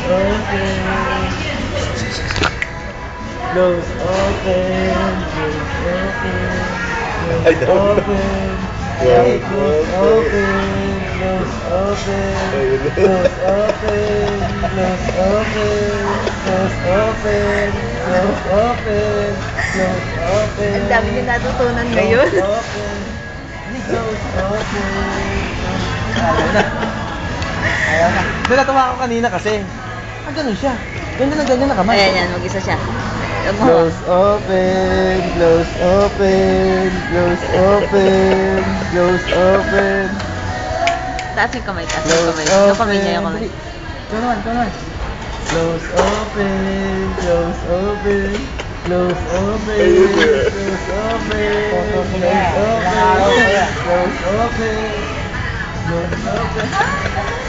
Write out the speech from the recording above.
Close open, close open, I close don't open, know. close open, close open, close open, close open, close open, close open, close open. Ang dami niyo natutunan ngayon. Close open, close open. Ayaw na. Ayaw na. Doon natuwa ko kanina kasi. Ganun siya. Ganyan na kamay. Ayan, yan. Mag-isa siya. Close open, close open, close open, close open. Taas yung kamay, taas Close yung kamay. Yung kamay niya, yung open. kamay. Ito naman. Close open, close open, close open, close open, close open, close open, close open.